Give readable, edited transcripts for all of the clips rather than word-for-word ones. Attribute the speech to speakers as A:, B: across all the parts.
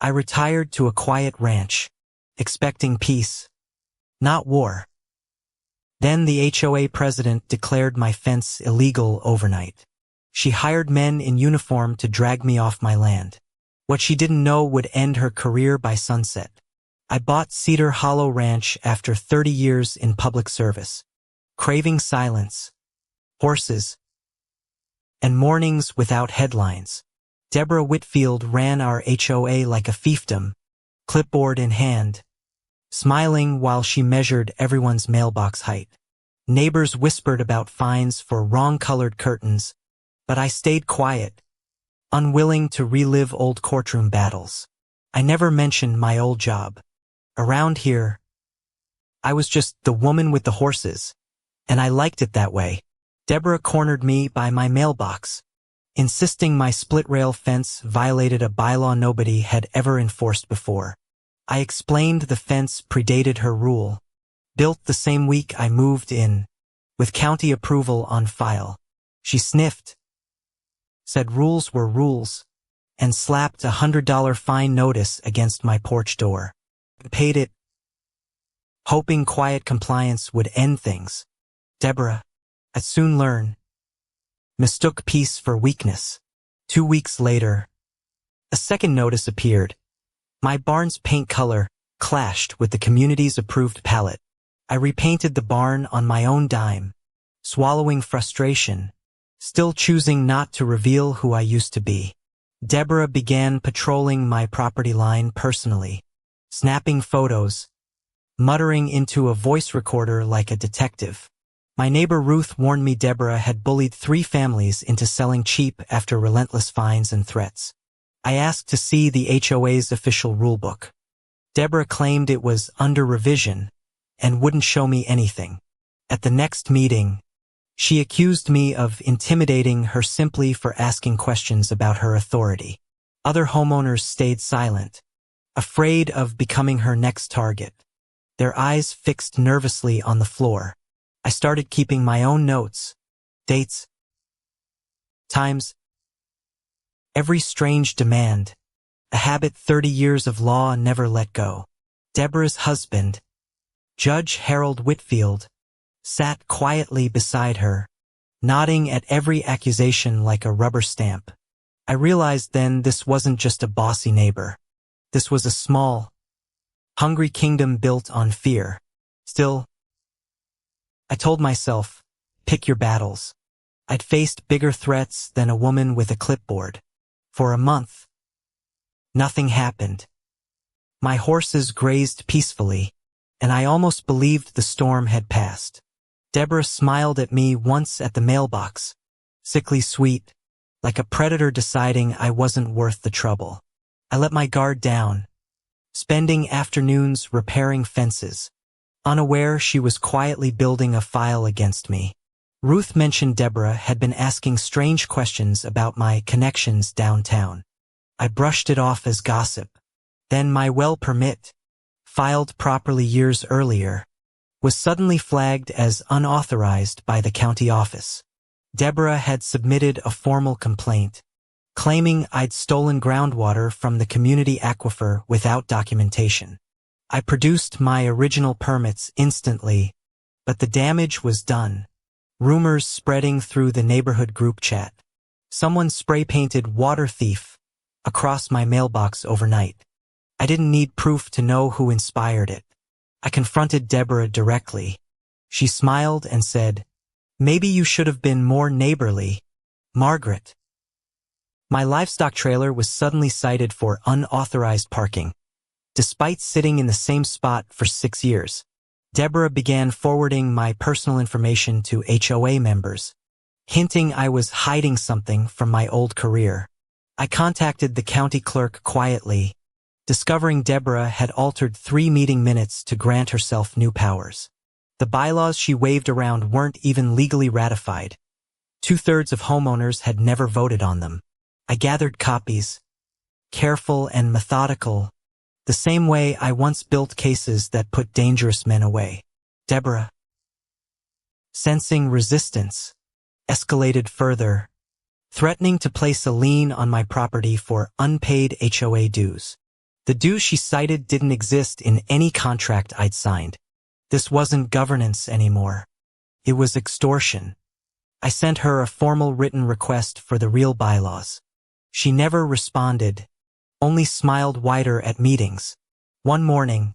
A: I retired to a quiet ranch, expecting peace, not war. Then the HOA president declared my fence illegal overnight. She hired men in uniform to drag me off my land. What she didn't know would end her career by sunset. I bought Cedar Hollow Ranch after 30 years in public service, craving silence, horses, and mornings without headlines. Deborah Whitfield ran our HOA like a fiefdom, clipboard in hand, smiling while she measured everyone's mailbox height. Neighbors whispered about fines for wrong-colored curtains, but I stayed quiet, unwilling to relive old courtroom battles. I never mentioned my old job. Around here, I was just the woman with the horses, and I liked it that way. Deborah cornered me by my mailbox, insisting my split-rail fence violated a bylaw nobody had ever enforced before. I explained the fence predated her rule, built the same week I moved in, with county approval on file. She sniffed, said rules were rules, and slapped a $100 fine notice against my porch door. I paid it, hoping quiet compliance would end things. Deborah, I'd soon learn, mistook peace for weakness. 2 weeks later, a second notice appeared. My barn's paint color clashed with the community's approved palette. I repainted the barn on my own dime, swallowing frustration, still choosing not to reveal who I used to be. Deborah began patrolling my property line personally, snapping photos, muttering into a voice recorder like a detective. My neighbor Ruth warned me Deborah had bullied 3 families into selling cheap after relentless fines and threats. I asked to see the HOA's official rulebook. Deborah claimed it was under revision and wouldn't show me anything. At the next meeting, she accused me of intimidating her simply for asking questions about her authority. Other homeowners stayed silent, afraid of becoming her next target, their eyes fixed nervously on the floor. I started keeping my own notes, dates, times, every strange demand, a habit 30 years of law never let go. Deborah's husband, Judge Harold Whitfield, sat quietly beside her, nodding at every accusation like a rubber stamp. I realized then this wasn't just a bossy neighbor. This was a small, hungry kingdom built on fear. Still, I told myself, pick your battles. I'd faced bigger threats than a woman with a clipboard. For a month, nothing happened. My horses grazed peacefully, and I almost believed the storm had passed. Deborah smiled at me once at the mailbox, sickly sweet, like a predator deciding I wasn't worth the trouble. I let my guard down, spending afternoons repairing fences, unaware she was quietly building a file against me. Ruth mentioned Deborah had been asking strange questions about my connections downtown. I brushed it off as gossip. Then my well permit, filed properly years earlier, was suddenly flagged as unauthorized by the county office. Deborah had submitted a formal complaint, claiming I'd stolen groundwater from the community aquifer without documentation. I produced my original permits instantly, but the damage was done. Rumors spreading through the neighborhood group chat. Someone spray-painted "water thief" across my mailbox overnight. I didn't need proof to know who inspired it. I confronted Deborah directly. She smiled and said, "Maybe you should have been more neighborly, Margaret." My livestock trailer was suddenly cited for unauthorized parking, despite sitting in the same spot for 6 years. Deborah began forwarding my personal information to HOA members, hinting I was hiding something from my old career. I contacted the county clerk quietly, discovering Deborah had altered 3 meeting minutes to grant herself new powers. The bylaws she waved around weren't even legally ratified. 2/3 of homeowners had never voted on them. I gathered copies, careful and methodical, the same way I once built cases that put dangerous men away. Deborah, sensing resistance, escalated further, threatening to place a lien on my property for unpaid HOA dues. The dues she cited didn't exist in any contract I'd signed. This wasn't governance anymore. It was extortion. I sent her a formal written request for the real bylaws. She never responded, only smiled wider at meetings. One morning,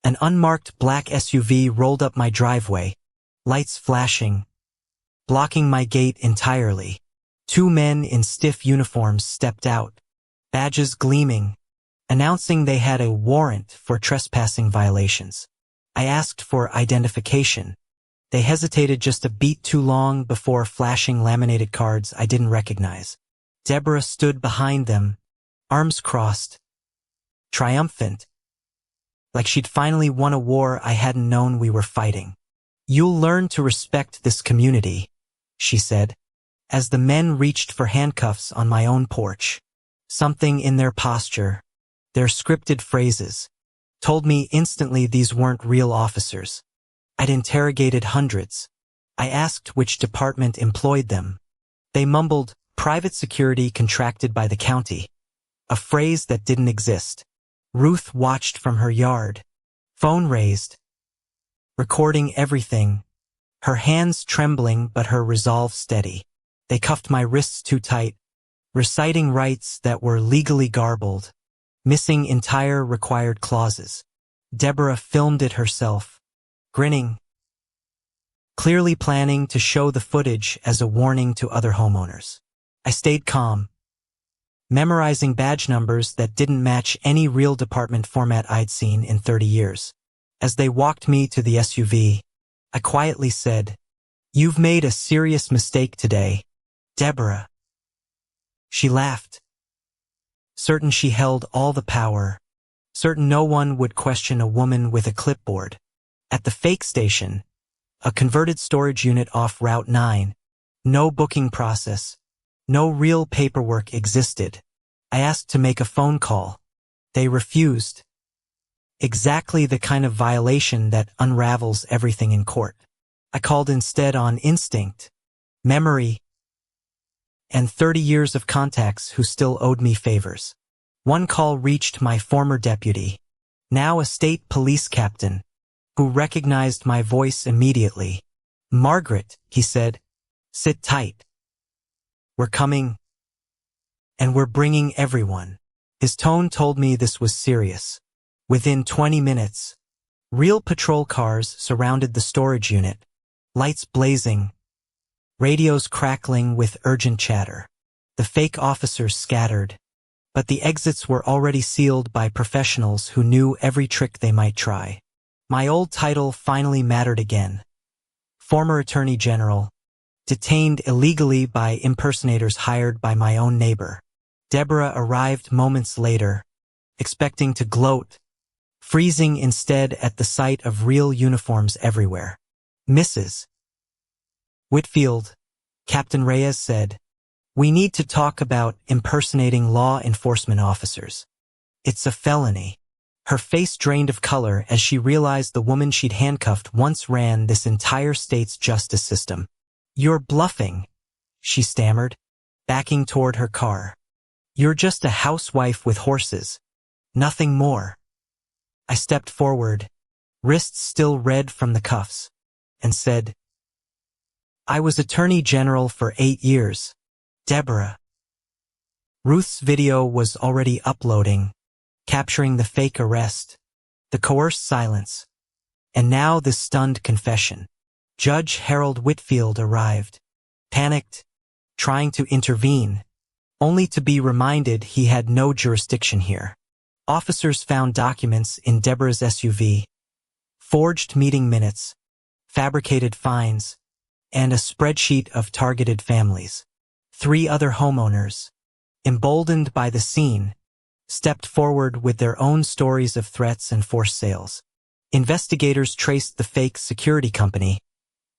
A: an unmarked black SUV rolled up my driveway, lights flashing, blocking my gate entirely. Two men in stiff uniforms stepped out, badges gleaming, announcing they had a warrant for trespassing violations. I asked for identification. They hesitated just a beat too long before flashing laminated cards I didn't recognize. Deborah stood behind them, arms crossed, triumphant, like she'd finally won a war I hadn't known we were fighting. "You'll learn to respect this community," she said, as the men reached for handcuffs on my own porch. Something in their posture, their scripted phrases, told me instantly these weren't real officers. I'd interrogated hundreds. I asked which department employed them. They mumbled, "Private security contracted by the county," a phrase that didn't exist. Ruth watched from her yard, phone raised, recording everything, her hands trembling but her resolve steady. They cuffed my wrists too tight, reciting rights that were legally garbled, missing entire required clauses. Deborah filmed it herself, grinning, clearly planning to show the footage as a warning to other homeowners. I stayed calm, memorizing badge numbers that didn't match any real department format I'd seen in 30 years. As they walked me to the SUV, I quietly said, "You've made a serious mistake today, Deborah." She laughed, certain she held all the power, certain no one would question a woman with a clipboard. At the fake station, a converted storage unit off Route 9, no booking process, no real paperwork existed. I asked to make a phone call. They refused. Exactly the kind of violation that unravels everything in court. I called instead on instinct, memory, and 30 years of contacts who still owed me favors. One call reached my former deputy, now a state police captain, who recognized my voice immediately. "Margaret," he said, "sit tight. We're coming, and we're bringing everyone." His tone told me this was serious. Within 20 minutes, real patrol cars surrounded the storage unit, lights blazing, radios crackling with urgent chatter. The fake officers scattered, but the exits were already sealed by professionals who knew every trick they might try. My old title finally mattered again. Former Attorney General, detained illegally by impersonators hired by my own neighbor. Deborah arrived moments later, expecting to gloat, freezing instead at the sight of real uniforms everywhere. "Mrs. Whitfield," Captain Reyes said, "we need to talk about impersonating law enforcement officers. It's a felony." Her face drained of color as she realized the woman she'd handcuffed once ran this entire state's justice system. "You're bluffing," she stammered, backing toward her car. "You're just a housewife with horses. Nothing more." I stepped forward, wrists still red from the cuffs, and said, "I was Attorney General for 8 years, Deborah." Ruth's video was already uploading, capturing the fake arrest, the coerced silence, and now this stunned confession. Judge Harold Whitfield arrived, panicked, trying to intervene, only to be reminded he had no jurisdiction here. Officers found documents in Deborah's SUV, forged meeting minutes, fabricated fines, and a spreadsheet of targeted families. 3 other homeowners, emboldened by the scene, stepped forward with their own stories of threats and forced sales. Investigators traced the fake security company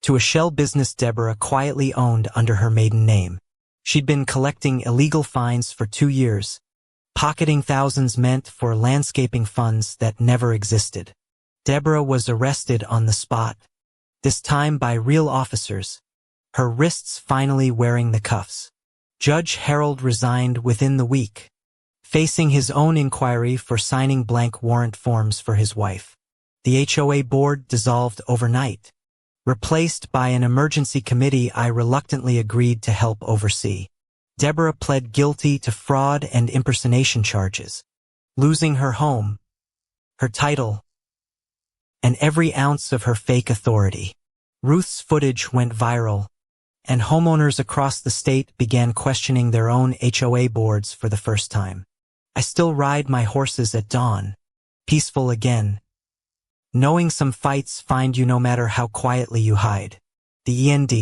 A: to a shell business Deborah quietly owned under her maiden name. She'd been collecting illegal fines for 2 years, pocketing thousands meant for landscaping funds that never existed. Deborah was arrested on the spot, this time by real officers, her wrists finally wearing the cuffs. Judge Harold resigned within the week, facing his own inquiry for signing blank warrant forms for his wife. The HOA board dissolved overnight. Replaced by an emergency committee I reluctantly agreed to help oversee. Deborah pled guilty to fraud and impersonation charges, losing her home, her title, and every ounce of her fake authority. Ruth's footage went viral, and homeowners across the state began questioning their own HOA boards for the first time. I still ride my horses at dawn, peaceful again, knowing some fights find you no matter how quietly you hide. The END.